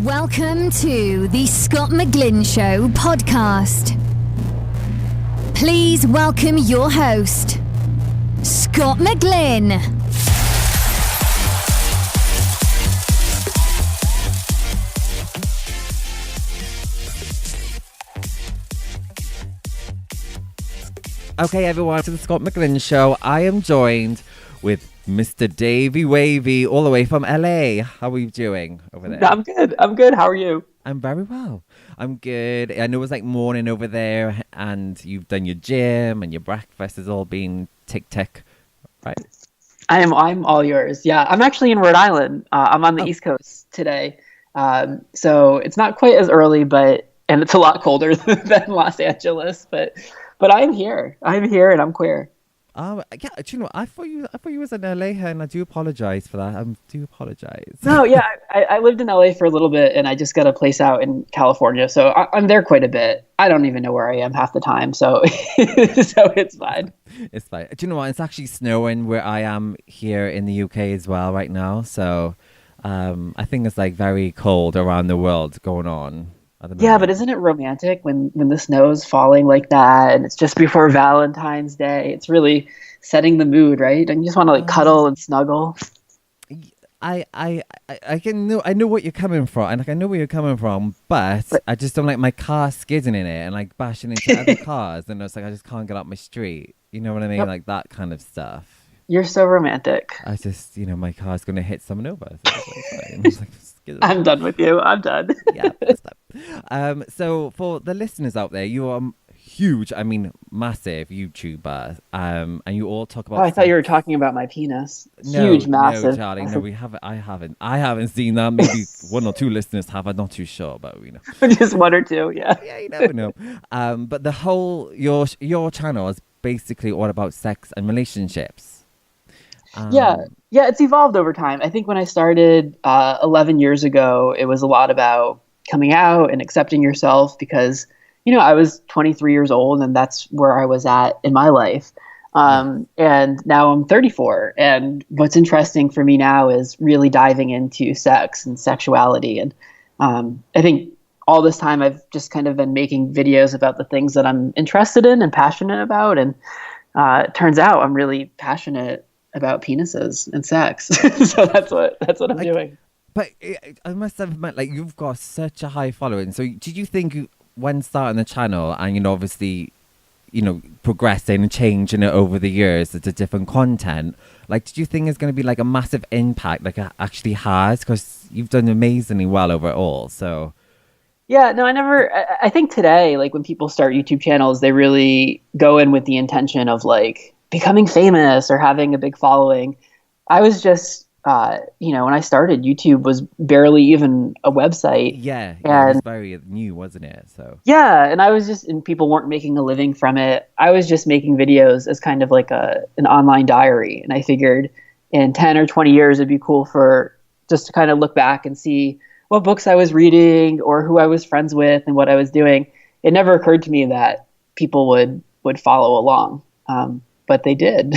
Welcome to the Scott McGlynn Show podcast. Please welcome your host, Scott McGlynn. Okay, everyone, to the Scott McGlynn Show. I am joined with Mr. Davey Wavey, all the way from LA. How are you doing over there? I'm good. How are you? I'm very well. I'm good. I know it's like morning over there, and you've done your gym and your breakfast has all been tick, right? I'm all yours. Yeah, I'm actually in Rhode Island. I'm on the East Coast today, so it's not quite as early, and it's a lot colder than Los Angeles. But I'm here. And I'm queer. Yeah, do you know, I thought you was in LA, and I do apologize for that. I do apologize. No, yeah, I lived in LA for a little bit, and I just got a place out in California, so I'm there quite a bit. I don't even know where I am half the time, so so it's fine. It's fine. Do you know what? It's actually snowing where I am here in the UK as well right now. So I think it's like very cold around the world going on. Yeah, but isn't it romantic when the snow's falling like that and it's just before Valentine's Day? It's really setting the mood, right? And you just want to like cuddle and snuggle. I know what you're coming from, and like I know where you're coming from, but I just don't like my car skidding in it and like bashing into other cars, and it's like I just can't get up my street. You know what I mean? Yep. Like that kind of stuff. You're so romantic. I just, my car's gonna hit someone over. So it's like, I'm done with you. I'm done. Yeah. So for the listeners out there, you are huge. I mean, massive YouTuber. And you all talk about. Oh, I thought you were talking about my penis. Huge, massive. No, Charlie. No, we haven't. I haven't seen that. Maybe one or two listeners have. I'm not too sure, but just one or two. Yeah. Yeah, you never know. But the whole your channel is basically all about sex and relationships. Yeah, it's evolved over time. I think when I started 11 years ago, it was a lot about coming out and accepting yourself because, I was 23 years old and that's where I was at in my life. And now I'm 34. And what's interesting for me now is really diving into sex and sexuality. And I think all this time I've just kind of been making videos about the things that I'm interested in and passionate about. And it turns out I'm really passionate about penises and sex. So that's what I'm doing. But I must admit, like, you've got such a high following. So did you think when starting the channel and, obviously, progressing and changing it over the years into different content, like, did you think it's going to be like a massive impact like it actually has? Because you've done amazingly well over it all. So yeah, no, I think today, like when people start YouTube channels, they really go in with the intention of like becoming famous or having a big following. I was just, when I started, YouTube was barely even a website. Yeah, it was very new, wasn't it? So yeah, and and people weren't making a living from it. I was just making videos as kind of like an online diary. And I figured in 10 or 20 years, it'd be cool for just to kind of look back and see what books I was reading or who I was friends with and what I was doing. It never occurred to me that people would follow along. But they did.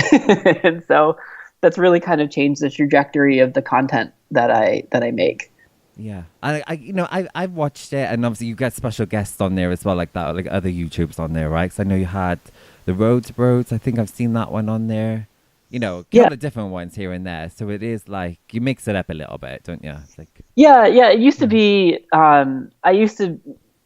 And so that's really kind of changed the trajectory of the content that I make. Yeah. I've watched it, and obviously you get special guests on there as well, like that, like other YouTubers on there, right? Because I know you had the Roads Bros. I think I've seen that one on there. A couple of different ones here and there. So it is like, you mix it up a little bit, don't you? It's like, yeah. It used to be,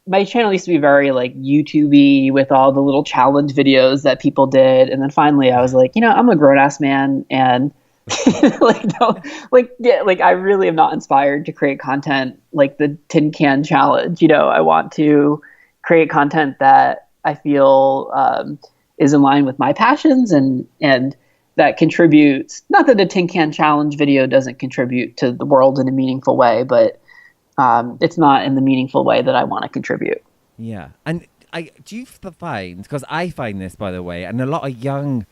my channel used to be very like YouTube-y with all the little challenge videos that people did. And then finally I was like, I'm a grown ass man and I really am not inspired to create content like the tin can challenge. I want to create content that I feel is in line with my passions and that contributes, not that a tin can challenge video doesn't contribute to the world in a meaningful way, but it's not in the meaningful way that I want to contribute. Yeah. And do you find, because I find this, by the way, and a lot of young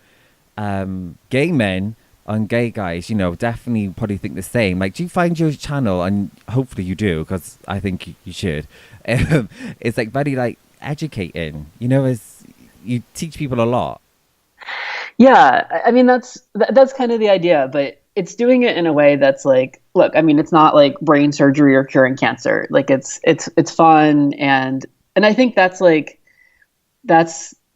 gay men and gay guys, definitely probably think the same. Like, do you find your channel, and hopefully you do, because I think you should, it's like very like educating, as you teach people a lot. Yeah, I mean, that's kind of the idea, but it's doing it in a way that's like, look, I mean, it's not like brain surgery or curing cancer. Like it's fun. And I think that's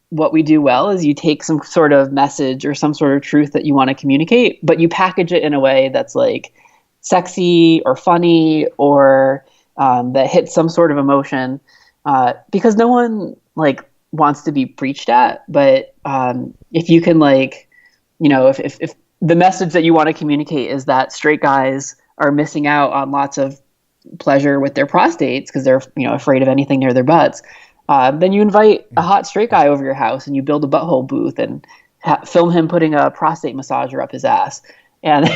what we do well is you take some sort of message or some sort of truth that you want to communicate, but you package it in a way that's like sexy or funny or that hits some sort of emotion, because no one like wants to be preached at. But if you can like, if the message that you want to communicate is that straight guys are missing out on lots of pleasure with their prostates because they're afraid of anything near their butts, then you invite a hot straight guy over your house and you build a butthole booth and film him putting a prostate massager up his ass, and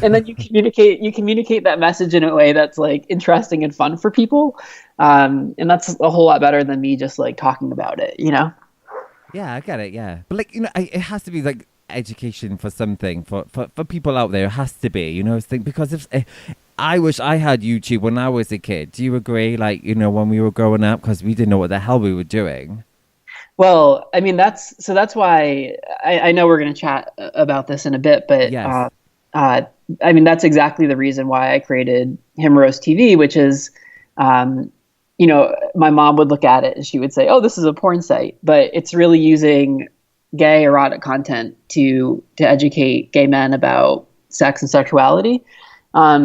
and then you communicate that message in a way that's like interesting and fun for people, and that's a whole lot better than me just like talking about it. Yeah, I get it. Yeah, but like it has to be like education for something for people out there. It has to be, because if I wish I had YouTube when I was a kid. Do you agree? Like, when we were growing up, because we didn't know what the hell we were doing. Well, I mean, that's why I know we're going to chat about this in a bit, but yes. I mean, that's exactly the reason why I created Him Roast TV, which is, my mom would look at it and she would say, oh, this is a porn site, but it's really using gay erotic content to educate gay men about sex and sexuality.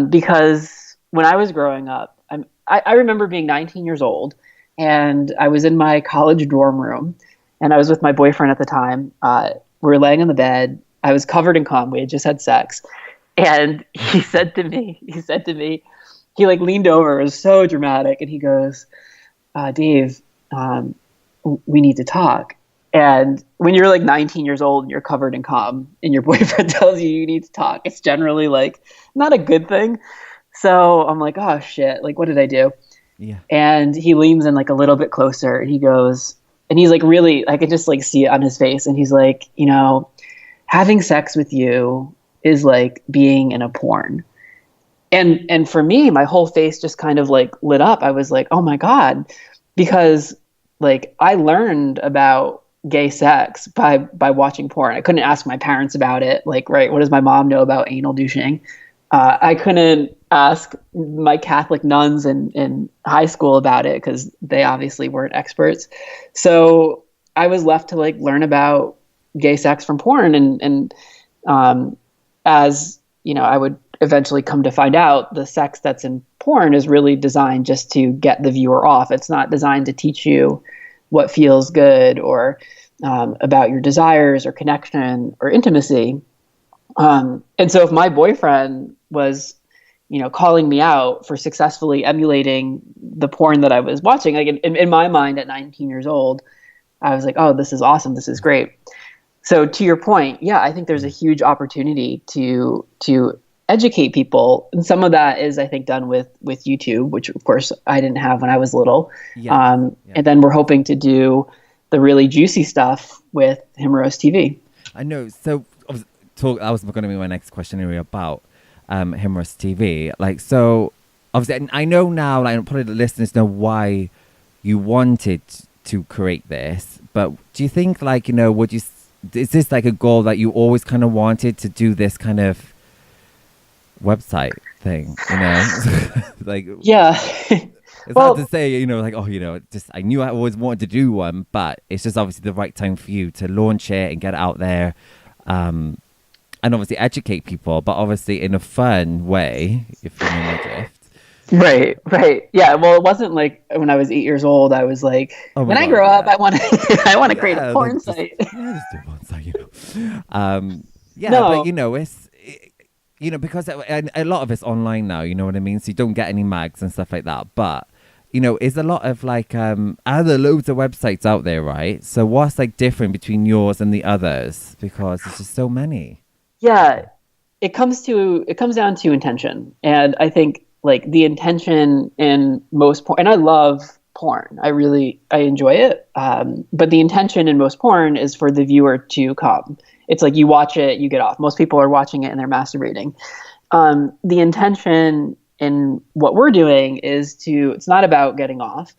Because when I was growing up, I remember being 19 years old and I was in my college dorm room and I was with my boyfriend at the time. We were laying in the bed. I was covered in cum. We had just had sex. And he said to me, he like leaned over, it was so dramatic. And he goes, Dave, we need to talk. And when you're like 19 years old and you're covered in cum and your boyfriend tells you need to talk, it's generally like not a good thing. So I'm like, oh shit, like what did I do? Yeah. And he leans in like a little bit closer and he goes, and he's like really, I could just like see it on his face. And he's like, having sex with you is like being in a porn. And for me, my whole face just kind of like lit up. I was like, oh my God, because like I learned about gay sex by watching porn. I couldn't ask my parents about it. Like, right, what does my mom know about anal douching? I couldn't ask my Catholic nuns in high school about it because they obviously weren't experts. So I was left to like learn about gay sex from porn. And as I would eventually come to find out, the sex that's in porn is really designed just to get the viewer off. It's not designed to teach you what feels good or about your desires or connection or intimacy. And so if my boyfriend was, calling me out for successfully emulating the porn that I was watching, like in my mind at 19 years old, I was like, oh, this is awesome. This is great. So to your point, yeah, I think there's a huge opportunity to educate people. And some of that is, I think, done with YouTube, which of course I didn't have when I was little. Yeah. And then we're hoping to do the really juicy stuff with Him Roast TV. I know. So that was going to be my next question anyway about Him Roast TV. Like, so obviously I know now, like probably the listeners know why you wanted to create this, but do you think like, is this like a goal that you always kind of wanted to do this kind of website thing, like, yeah, it's hard to say, like, just I knew I always wanted to do one, but it's just obviously the right time for you to launch it and get it out there, and obviously educate people, but obviously in a fun way, if you know my drift. Right. Yeah. Well, it wasn't like when I was 8 years old, I was like, when I grow up, I want to create a porn site. Just do a porn site, No. But it's, because a lot of it's online now, you know what I mean? So you don't get any mags and stuff like that. But, is a lot of like, are there loads of websites out there, right? So what's like different between yours and the others? Because there's just so many. Yeah, it comes down to intention. And I think like the intention in most porn, and I love porn. I enjoy it. But the intention in most porn is for the viewer to come. It's like you watch it, you get off. Most people are watching it and they're masturbating. The intention in what we're doing it's not about getting off.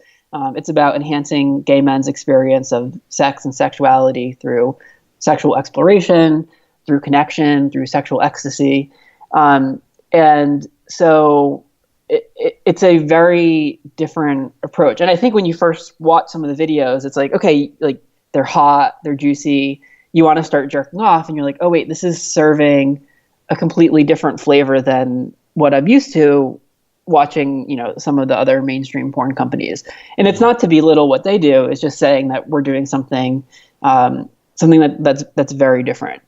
It's about enhancing gay men's experience of sex and sexuality through sexual exploration, through connection, through sexual ecstasy. And so it's a very different approach. And I think when you first watch some of the videos, it's like, okay, like they're hot, they're juicy. You want to start jerking off and you're like, oh wait, this is serving a completely different flavor than what I'm used to watching, some of the other mainstream porn companies. And it's not to belittle what they do. It's just saying that we're doing something that's very different.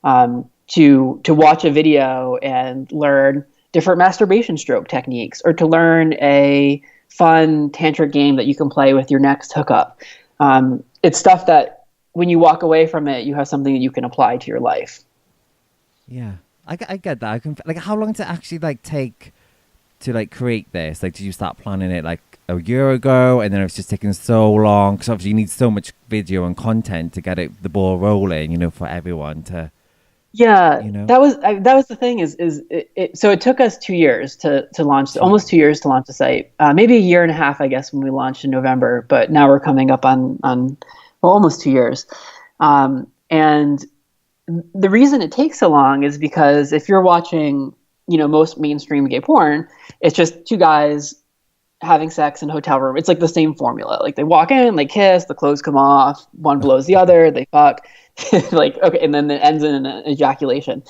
To watch a video and learn different masturbation stroke techniques, or to learn a fun tantric game that you can play with your next hookup. It's stuff that when you walk away from it, you have something that you can apply to your life. Yeah, I get that. How long did it actually take to create this? Did you start planning it a year ago, and then it was just taking so long? Because obviously you need so much video and content to get the ball rolling, for everyone to. Yeah, that was the thing so it took us 2 years to launch, almost 2 years to launch the site, maybe a year and a half, I guess, when we launched in November, but now we're coming up on almost 2 years. And the reason it takes so long is because if you're watching, most mainstream gay porn, it's just two guys having sex in a hotel room. It's like the same formula. Like they walk in, they kiss, the clothes come off, one blows the other, they fuck. Okay, and then it ends in an ejaculation.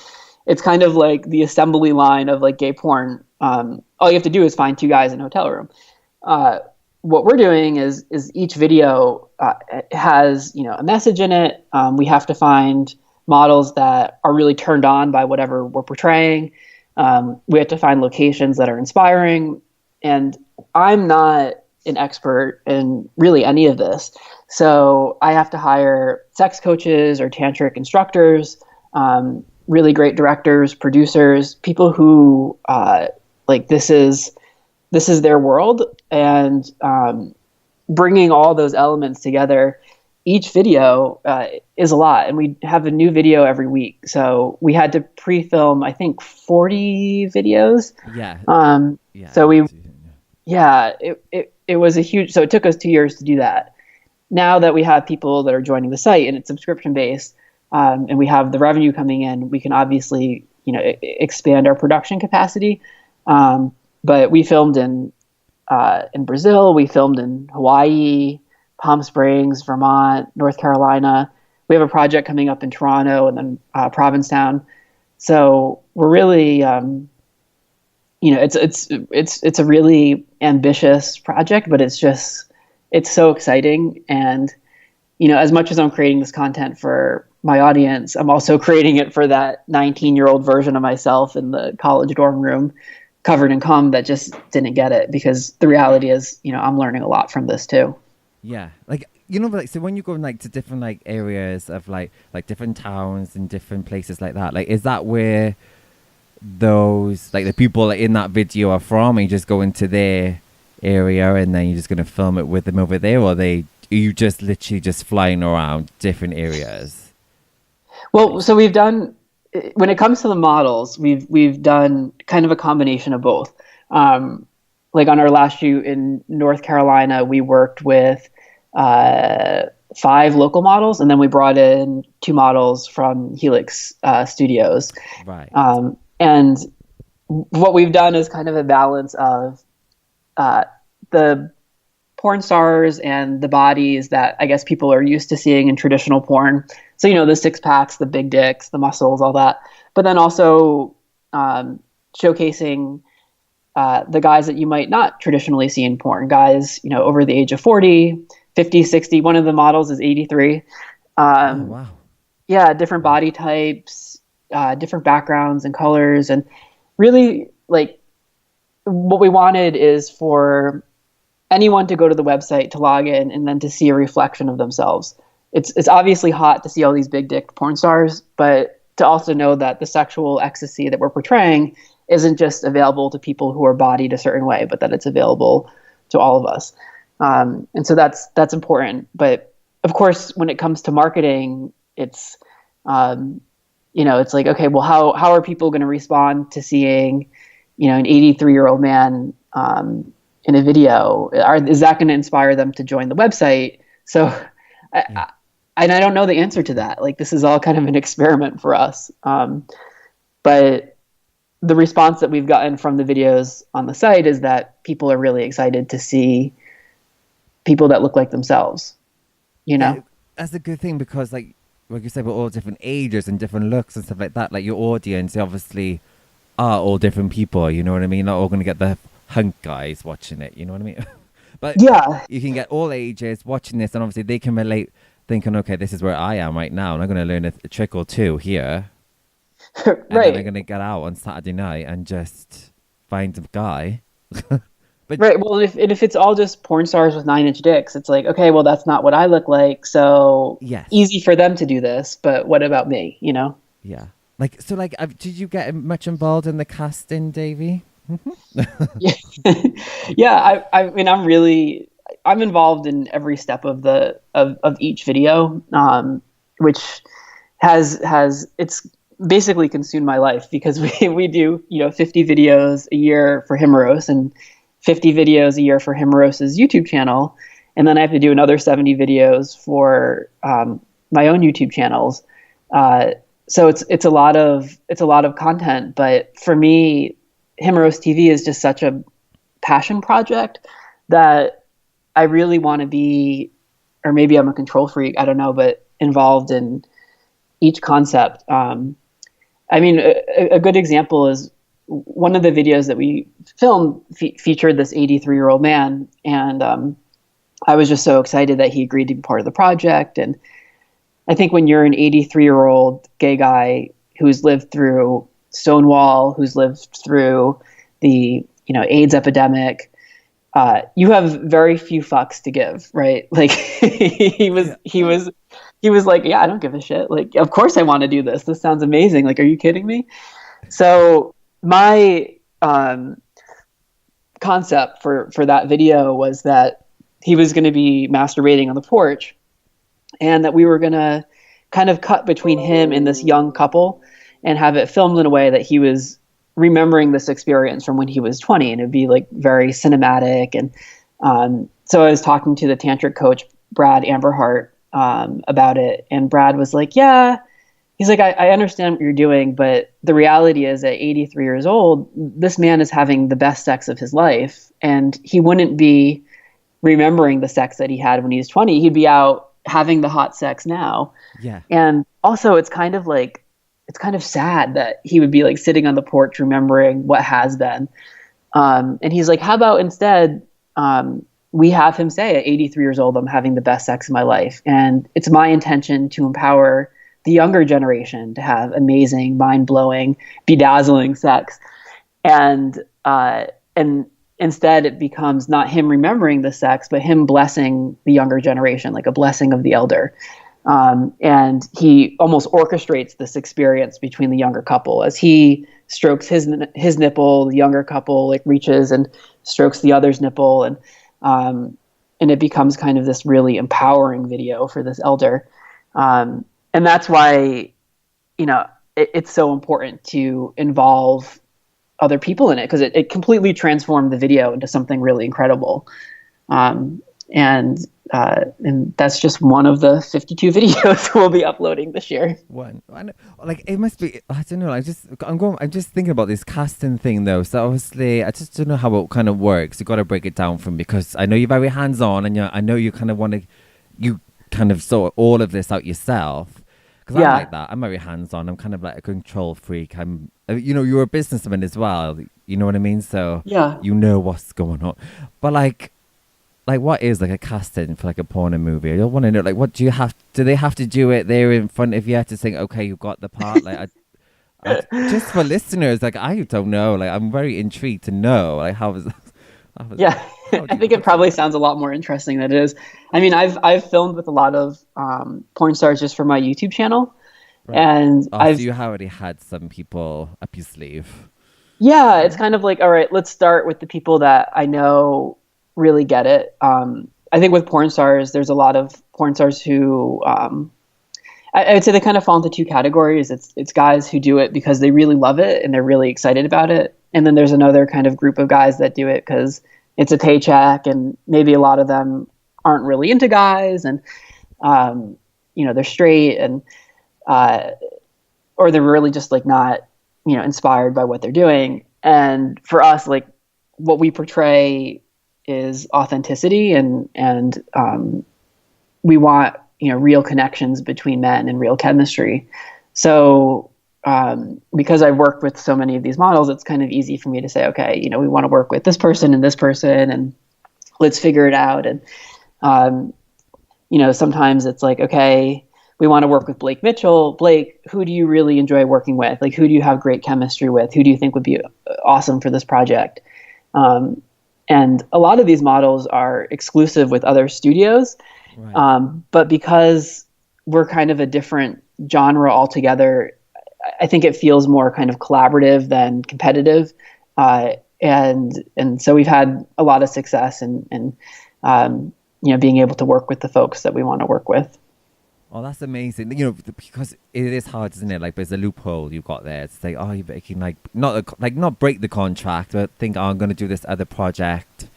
It's kind of like the assembly line of gay porn. All you have to do is find two guys in a hotel room. What we're doing is each video has a message in it. We have to find models that are really turned on by whatever we're portraying. We have to find locations that are inspiring. And I'm not an expert in really any of this. So I have to hire sex coaches or tantric instructors, really great directors, producers, people who this is their world, and bringing all those elements together. Each video is a lot, and we have a new video every week. So we had to pre-film, I think, 40 videos. Yeah. So it was a huge. So it took us 2 years to do that. Now that we have people that are joining the site and it's subscription based, and we have the revenue coming in, we can obviously expand our production capacity. But we filmed in Brazil, we filmed in Hawaii, Palm Springs, Vermont, North Carolina. We have a project coming up in Toronto and then Provincetown. So we're really, it's a really ambitious project, but it's so exciting. And, as much as I'm creating this content for my audience, I'm also creating it for that 19-year-old version of myself in the college dorm room covered in cum that just didn't get it, because the reality is, I'm learning a lot from this too. Yeah. So when you go to different areas of different towns and different places like that, is that where those the people in that video are from, and you just go into their area and then you're just going to film it with them over there, or you just literally just flying around different areas? Well, so we've done, when it comes to the models, we've done kind of a combination of both. On our last shoot in North Carolina, we worked with 5 local models, and then we brought in 2 models from Helix Studios. Right. And what we've done is kind of a balance of the porn stars and the bodies that I guess people are used to seeing in traditional porn. So, the 6-packs, the big dicks, the muscles, all that. But then also showcasing the guys that you might not traditionally see in porn. Guys, over the age of 40, 50, 60. One of the models is 83. Oh, wow. Yeah, different body types, different backgrounds and colors. And really, what we wanted is for anyone to go to the website, to log in, and then to see a reflection of themselves. It's obviously hot to see all these big dick porn stars, but to also know that the sexual ecstasy that we're portraying isn't just available to people who are bodied a certain way, but that it's available to all of us. And so that's important. But of course, when it comes to marketing, it's, it's okay, well, how are people going to respond to seeing, an 83-year-old man in a video? Is that going to inspire them to join the website? So I don't know the answer to that. This is all kind of an experiment for us. But the response that we've gotten from the videos on the site is that people are really excited to see people that look like themselves, you know? Yeah, that's a good thing because like you said, we're all different ages and different looks and stuff like that. Like your audience obviously are all different people, you know what I mean? Not all going to get the hunk guys watching it, you know what I mean? But Yeah. you can get all ages watching this, and obviously they can relate, thinking, okay, this is where I am right now, and I'm going to learn a trick or two here. And then I'm going to get out on Saturday night and just find a guy. But Right. Well, if it's all just porn stars with 9-inch dicks, it's like, okay, well, that's not what I look like. So yes, easy for them to do this. But what about me? You know? yeah. Like, so like, did you get much involved in the casting, Davey? Yeah. Yeah. I mean, I'm involved in every step of of each video, which it's basically consumed my life because we do, 50 videos a year for Himeros and 50 videos a year for Himeros's YouTube channel. And then I have to do another 70 videos for my own YouTube channels. So it's a lot of content, but for me, Himeros TV is just such a passion project that I really want to be, or maybe I'm a control freak, I don't know, but involved in each concept. I mean, a good example is one of the videos that we filmed featured this 83-year-old man, and I was just so excited that he agreed to be part of the project. And I think when you're an 83-year-old gay guy who's lived through Stonewall, who's lived through the AIDS epidemic, you have very few fucks to give, right? Like he was like, yeah, I don't give a shit. Like, of course I want to do this. This sounds amazing. Like, are you kidding me? So my concept for that video was that he was going to be masturbating on the porch, and that we were going to kind of cut between him and this young couple and have it filmed in a way that he was remembering this experience from when he was 20, and it'd be like very cinematic. And so I was talking to the tantric coach, Brad Amberhart, about it. And Brad was like, yeah, he's like, I understand what you're doing, but the reality is at 83 years old, this man is having the best sex of his life. And he wouldn't be remembering the sex that he had when he was 20. He'd be out having the hot sex now. Yeah. And also it's kind of sad that he would be like sitting on the porch remembering what has been. And he's like, how about instead, we have him say at 83 years old, I'm having the best sex of my life. And it's my intention to empower the younger generation to have amazing, mind-blowing, bedazzling sex. And instead it becomes not him remembering the sex, but him blessing the younger generation, like a blessing of the elder. And he almost orchestrates this experience between the younger couple as he strokes his nipple. The younger couple like reaches and strokes the other's nipple, and it becomes kind of this really empowering video for this elder. And that's why, it's so important to involve other people in it, because it completely transformed the video into something really incredible. And that's just one of the 52 videos we'll be uploading this year. One, like it must be. I don't know. I'm just thinking about this casting thing though. So obviously, I just don't know how it kind of works. You got to break it down for me, because I know you're very hands on, and I know you kind of want to, you kind of sort all of this out yourself. Because I'm like that. I'm very hands on. I'm kind of like a control freak. You're a businessman as well. You know what I mean? So yeah, you know what's going on. But like what is like a casting for like a porno movie? I don't want to know. Like, what do they have to do it there in front of you to think, okay, you got the part? Like, just for listeners, like I don't know. Like, I'm very intrigued to know. Like, yeah. I think it probably sounds a lot more interesting than it is. I mean, I've filmed with a lot of porn stars just for my YouTube channel, right. And so you already had some people up your sleeve. Yeah, it's kind of like, all right, let's start with the people that I know really get it. I think with porn stars, there's a lot of porn stars who I would say they kind of fall into two categories. It's guys who do it because they really love it and they're really excited about it, and then there's another kind of group of guys that do it because it's a paycheck, and maybe a lot of them aren't really into guys, and they're straight, and or they're really just like not inspired by what they're doing. And for us, like, what we portray is authenticity, and we want, real connections between men and real chemistry. So because I've worked with so many of these models, it's kind of easy for me to say, okay, we want to work with this person, and let's figure it out. And sometimes it's like, okay, we want to work with Blake Mitchell. Blake, who do you really enjoy working with? Like, who do you have great chemistry with? Who do you think would be awesome for this project? And a lot of these models are exclusive with other studios. Right. But because we're kind of a different genre altogether, I think it feels more kind of collaborative than competitive. And so we've had a lot of success in being able to work with the folks that we want to work with. Oh, that's amazing. Because it is hard, isn't it? Like, there's a loophole you've got there. It's like, oh, you can not break the contract, but think, oh, I'm going to do this other project.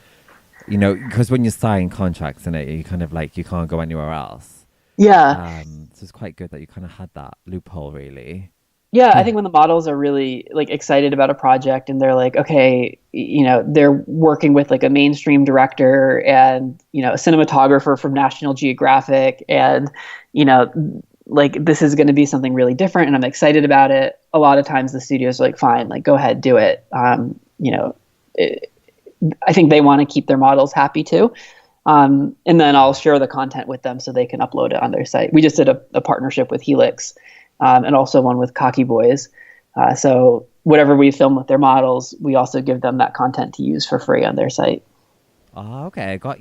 Because when you sign contracts in it, you kind of like, you can't go anywhere else. Yeah. So it's quite good that you kind of had that loophole, really. Yeah, I think when the models are really like excited about a project and they're like, okay, they're working with like a mainstream director and, a cinematographer from National Geographic, and, like, this is going to be something really different and I'm excited about it. A lot of times the studios are like, fine, like, go ahead, do it. I think they want to keep their models happy too. And then I'll share the content with them so they can upload it on their site. We just did a partnership with Helix. And also one with Cocky Boys. So whatever we film with their models, we also give them that content to use for free on their site. Oh, okay. So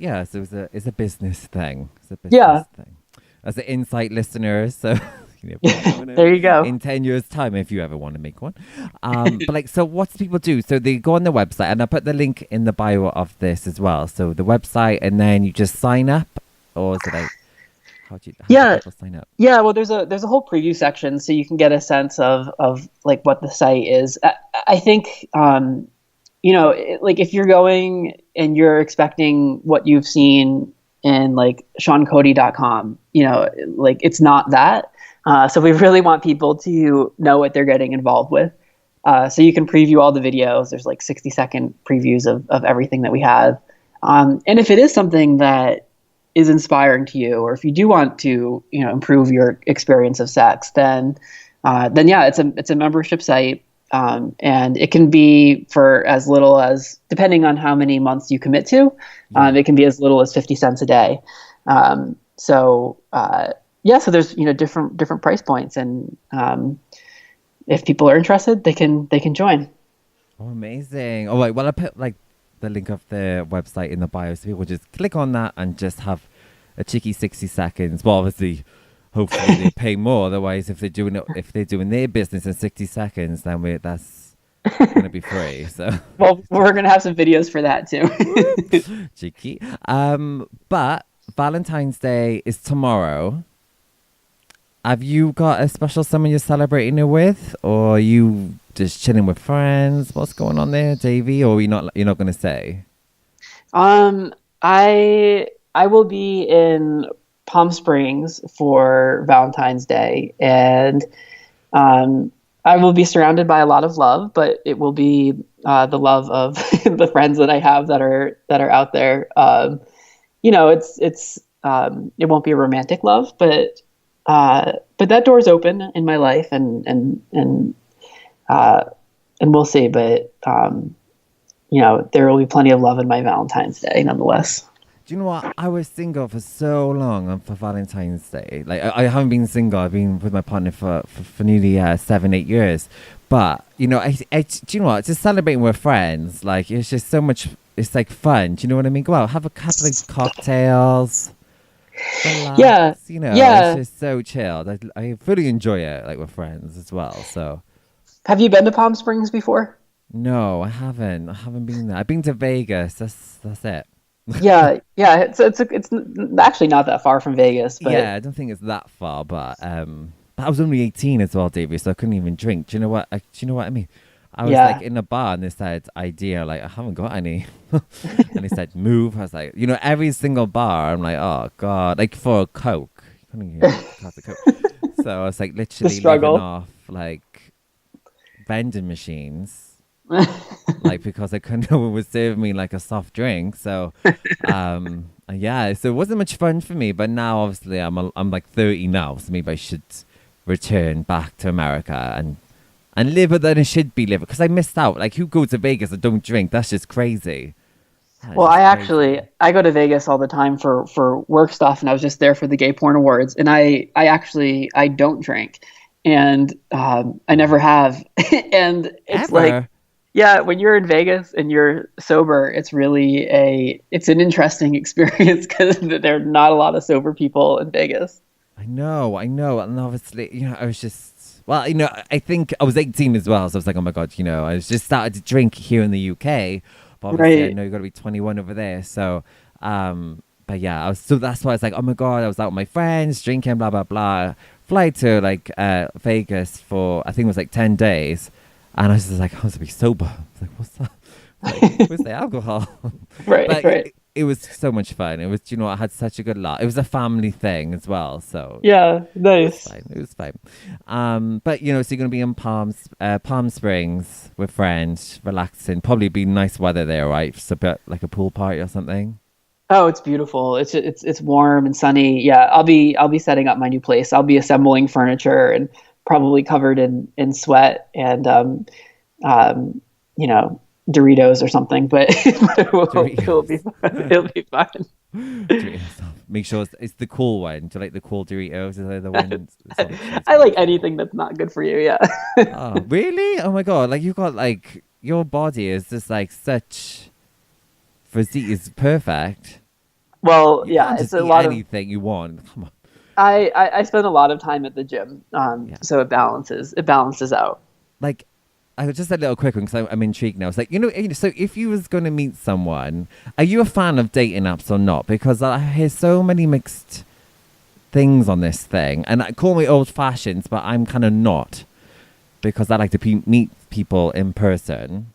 it's a business thing. It's a business thing. As an insight listener, so there you go. In 10 years' time, if you ever want to make one. But like, so what do people do? So they go on the website, and I'll put the link in the bio of this as well. So the website, and then you just sign up, or is it like, how do people sign up? Yeah, well, there's a whole preview section, so you can get a sense of like what the site is. I think, like, if you're going and you're expecting what you've seen in like SeanCody.com, like, it's not that. So we really want people to know what they're getting involved with. So you can preview all the videos. There's like 60-second previews of everything that we have. And if it is something that is inspiring to you, or if you do want to, improve your experience of sex, then yeah, it's a membership site. And it can be for as little as, depending on how many months you commit to, it can be as little as 50 cents a day. So there's, different price points, and if people are interested, they can join. Oh, amazing. All right. Well, I put like the link of the website in the bio, so people just click on that and just have a cheeky 60 seconds. Well, obviously, hopefully they pay more. Otherwise, if they're doing their business in 60 seconds, then that's going to be free. So, well, we're going to have some videos for that too. Cheeky. But Valentine's Day is tomorrow. Have you got a special someone you're celebrating it with, or are you just chilling with friends? What's going on there, Davey? Or you're not going to say? I will be in Palm Springs for Valentine's Day, and I will be surrounded by a lot of love, but it will be the love of the friends that I have that are out there. It won't be a romantic love, but that door's open in my life, and we'll see. But there will be plenty of love in my Valentine's Day, nonetheless. Do you know what? I was single for so long for Valentine's Day. Like, I haven't been single. I've been with my partner for nearly 7-8 years. But do you know what? Just celebrating with friends, like, it's just so much. It's like fun. Do you know what I mean? Go out, have a couple of cocktails. Relax, yeah. It's just so chilled. I fully enjoy it, like, with friends as well. So, have you been to Palm Springs before? No, I haven't. I haven't been there. I've been to Vegas. That's it. yeah. It's actually not that far from Vegas. But... yeah, I don't think it's that far. But I was only 18 as well, Davey, so I couldn't even drink. Do you know what? I mean? I was like in a bar and they said, idea, like, I haven't got any. And they said, move. I was like, every single bar, I'm like, oh God, like, for a Coke. You couldn't even have the Coke. So I was like literally living off like vending machines, like because I couldn't, no one was serving me like a soft drink. So, yeah, so it wasn't much fun for me. But now, obviously, I'm like 30 now, so maybe I should return back to America and live it than I should be living, because I missed out. Like, who goes to Vegas and don't drink? That's just crazy. Well, I go to Vegas all the time for work stuff, and I was just there for the Gay Porn Awards, and I don't drink, and I never have, and it's Ever? like, yeah, when you're in Vegas and you're sober, it's an interesting experience because there are not a lot of sober people in Vegas. I know, and obviously, I was just, well, I think I was 18 as well, so I was like, oh my God, I was just started to drink here in the UK. But obviously, Right. I know you got to be 21 over there. So, but yeah, so that's why I was like, oh my God, I was out with my friends, drinking, blah, blah, blah. Fly to like Vegas for, I think it was like 10 days. And I was just like, I was to be sober. I was like, what's that? Like, where's the alcohol? Right, But right. it was so much fun. It was, I had such a good laugh. It was a family thing as well. So Yeah, nice. it was fine. But so you're gonna be in Palm Springs with friends, relaxing. Probably be nice weather there, right? Just a bit like a pool party or something. Oh, it's beautiful. It's warm and sunny. Yeah, I'll be setting up my new place. I'll be assembling furniture and probably covered in sweat and you know, Doritos or something, but it'll be fun. It'll be fun. Doritos. Make sure it's the cool one. Do you like the cool Doritos? Is that the ones? I like anything that's not good for you. Yeah. Oh, really? Oh my God! Like, you've got like, your body is just like such physique is perfect. Well, You yeah, can't it's just a eat lot of. anything you want. Come on. I spend a lot of time at the gym, Yeah. so it balances out. Like, I just a little quick one because I'm intrigued now. It's like, so if you was going to meet someone, are you a fan of dating apps or not? Because I hear so many mixed things on this thing, and I call me old fashioned, but I'm kind of not, because I like to meet people in person.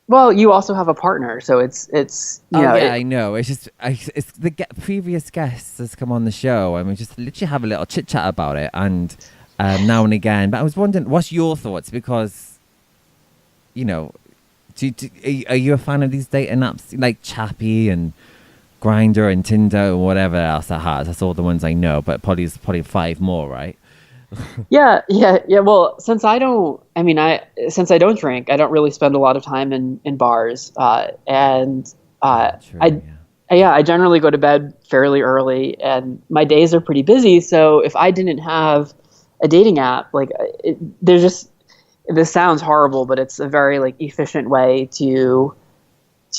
Well, you also have a partner, so it's you Oh know yeah, it, I know. It's just it's the previous guests has come on the show, and we just literally have a little chit chat about it, and now and again. But I was wondering, what's your thoughts? Because are you a fan of these dating apps like Chappy and Grinder and Tinder or whatever else it has? That's all the ones I know, but probably 5 more, right? yeah. Well, since I don't drink, I don't really spend a lot of time in bars, and True. I yeah, I generally go to bed fairly early, and my days are pretty busy. So if I didn't have a dating app, like there's just this sounds horrible, but it's a very like efficient way to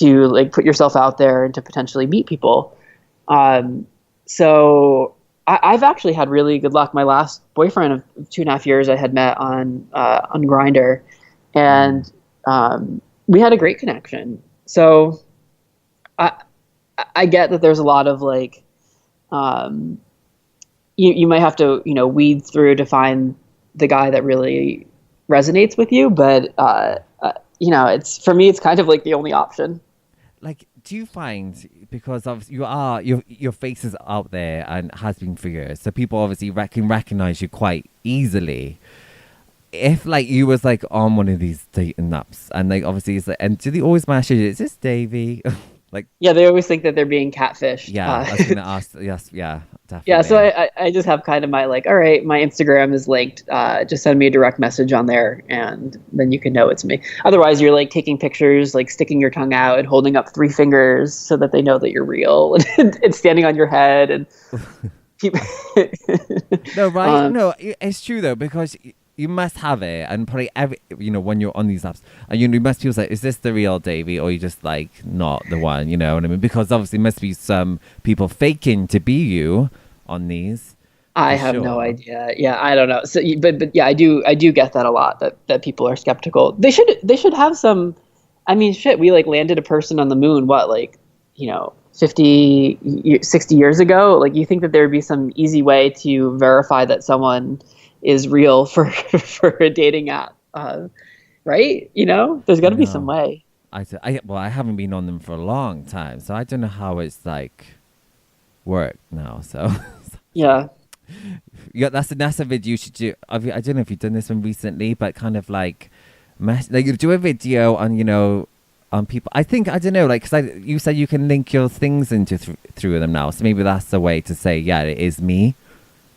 like put yourself out there and to potentially meet people. So I've actually had really good luck. My last boyfriend of 2.5 years, I had met on Grinder, and we had a great connection. So I get that there's a lot of like you might have to weed through to find the guy that really resonates with you, but it's for me, it's kind of like the only option. Like, do you find, because obviously your face is out there and has been for years, so people obviously can recognize you quite easily. If like you was like on one of these dating apps, and like obviously it's like, and do they always message you, is this Davey? Like, Yeah, they always think that they're being catfished. yeah, I was gonna ask. Yes, yeah, definitely. Yeah, so I just have kind of my like, all right, my Instagram is linked. Just send me a direct message on there, and then you can know it's me. Otherwise, you're like taking pictures, like sticking your tongue out and holding up 3 fingers so that they know that you're real, and standing on your head and people. No, right? No, it's true though, because you must have it, and probably when you're on these apps, and you must feel like, is this the real Davey, or you just like not the one? You know what I mean? Because obviously, must be some people faking to be you on these. I have no idea. Yeah, I don't know. So, but yeah, I do get that a lot. That people are skeptical. They should have some. I mean, shit. We like landed a person on the moon. What, like 60 years ago? Like, you think that there would be some easy way to verify that someone is real for a dating app, right? There's got to be some way. I haven't been on them for a long time, so I don't know how it's like work now. So Yeah. yeah, that's a video you should do. I don't know if you've done this one recently, but kind of like like you do a video on, you know, on people. I think, I don't know, like, because you said you can link your things into through them now. So maybe that's the way to say, yeah, it is me.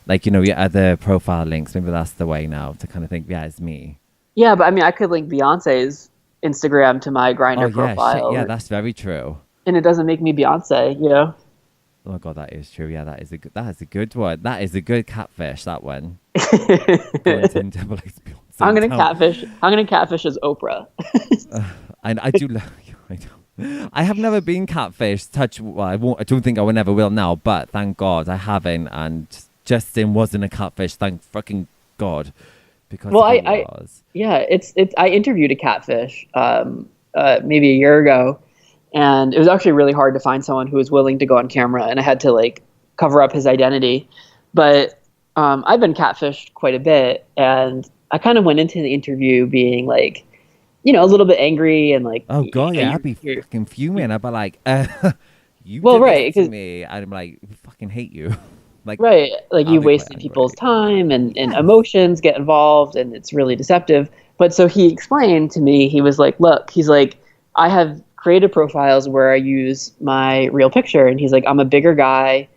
Like, you know, your other profile links, maybe that's the way now to kind of think, yeah, it's me. Yeah, but I mean, I could link Beyonce's Instagram to my Grindr profile. Yeah, that's very true. And it doesn't make me Beyonce, you know? Oh my God, that is true. Yeah, that is a good one. That is a good catfish, that one. I'm gonna catfish as Oprah. I do love you. I have never been catfished. Well, I won't. I don't think I will never will now. But thank God I haven't. And Justin wasn't a catfish. Thank fucking God. Because I interviewed a catfish maybe a year ago, and it was actually really hard to find someone who was willing to go on camera, and I had to like cover up his identity. But I've been catfished quite a bit, and I kind of went into the interview being like, you know, a little bit angry and like, oh God, yeah, I'd be fucking fuming. I'd be like, you well, did right, this to me, and I'm like, I fucking hate you. Like, right, like you wasted people's time and emotions get involved, and it's really deceptive. But so he explained to me, he was like, look, he's like, I have created profiles where I use my real picture, and he's like, I'm a bigger guy,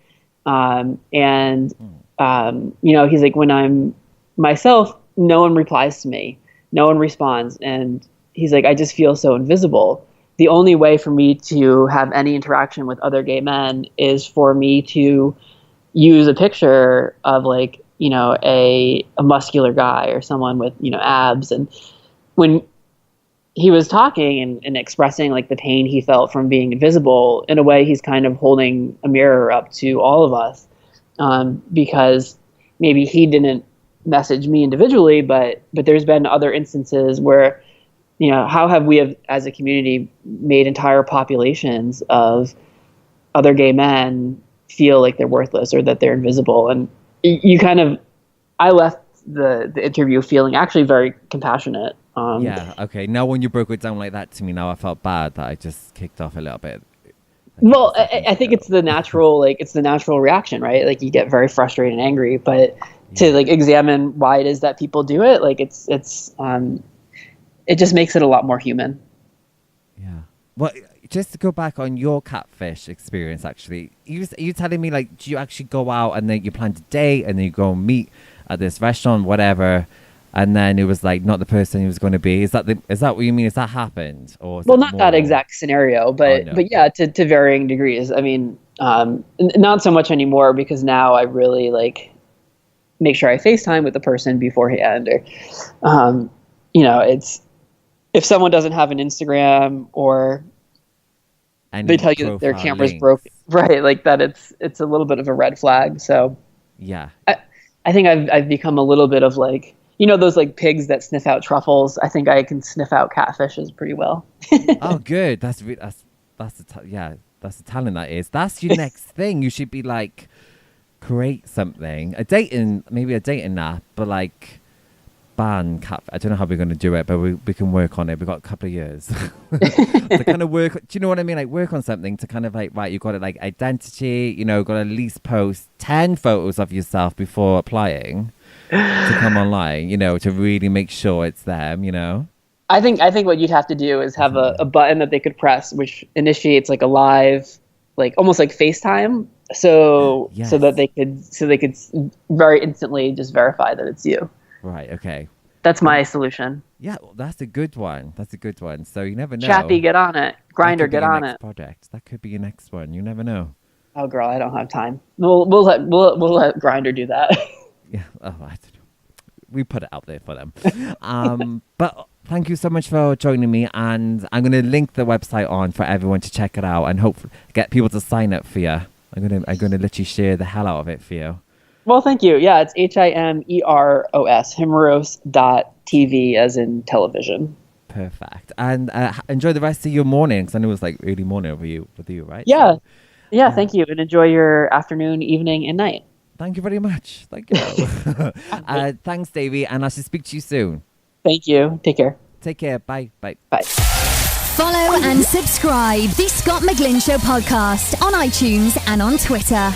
you know, he's like, when I'm myself, no one replies to me, no one responds, and he's like, I just feel so invisible. The only way for me to have any interaction with other gay men is for me to use a picture of like, you know, a muscular guy or someone with, you know, abs. And when he was talking and expressing like the pain he felt from being invisible, in a way, he's kind of holding a mirror up to all of us, because maybe he didn't message me individually, but there's been other instances where, you know, how have we as a community made entire populations of other gay men feel like they're worthless or that they're invisible? And I left the interview feeling actually very compassionate. Yeah, okay. Now when you broke it down like that to me, now I felt bad that I just kicked off a little bit. Well, I think it's the natural, like, it's the natural reaction, right? Like, you get very frustrated and angry, but to like examine why it is that people do it, like it just makes it a lot more human. Yeah. Well, just to go back on your catfish experience, actually, you telling me, like, do you actually go out and then you plan to date and then you go and meet at this restaurant, whatever, and then it was like not the person he was going to be? Is that what you mean? Has that happened? Or well, not that exact scenario, but but yeah, to varying degrees. I mean, not so much anymore, because now I really like make sure I FaceTime with the person beforehand, or you know, it's if someone doesn't have an Instagram or they tell you that their camera's broken, right? Like that, it's a little bit of a red flag. So yeah, I think I've become a little bit of like, you know, those like pigs that sniff out truffles. I think I can sniff out catfishes pretty well. Oh, good. That's the talent that is. That's your next thing. You should be like, create something, a dating app, but like ban cat. I don't know how we're going to do it, but we can work on it. We've got a couple of years to kind of work. Do you know what I mean? Like work on something to kind of like, right, you've got to like identity, you know, got to at least post 10 photos of yourself before applying to come online, you know, to really make sure it's them, you know. I think what you'd have to do is have a button that they could press, which initiates like a live, like almost like FaceTime. So that they could very instantly just verify that it's you. Right. Okay. That's my solution. Yeah, well, that's a good one. So you never know. Chappy, get on it. Grindr, get on it. Project. That could be your next one. You never know. Oh, girl, I don't have time. We'll let Grindr do that. Yeah. Oh, I don't know. We put it out there for them. But thank you so much for joining me, and I'm going to link the website on for everyone to check it out and hopefully get people to sign up for you. I'm gonna literally share the hell out of it for you. Well, thank you. Yeah, it's HIMEROS, himeros.tv, as in television. Perfect. And enjoy the rest of your morning, because I know it's like early morning with you, right? Yeah. So, yeah, thank you. And enjoy your afternoon, evening, and night. Thank you very much. Thank you. Thanks, Davey, and I shall speak to you soon. Thank you. Take care. Take care. Bye. Bye. Bye. Follow and subscribe the Scott McGlynn Show podcast on iTunes and on Twitter.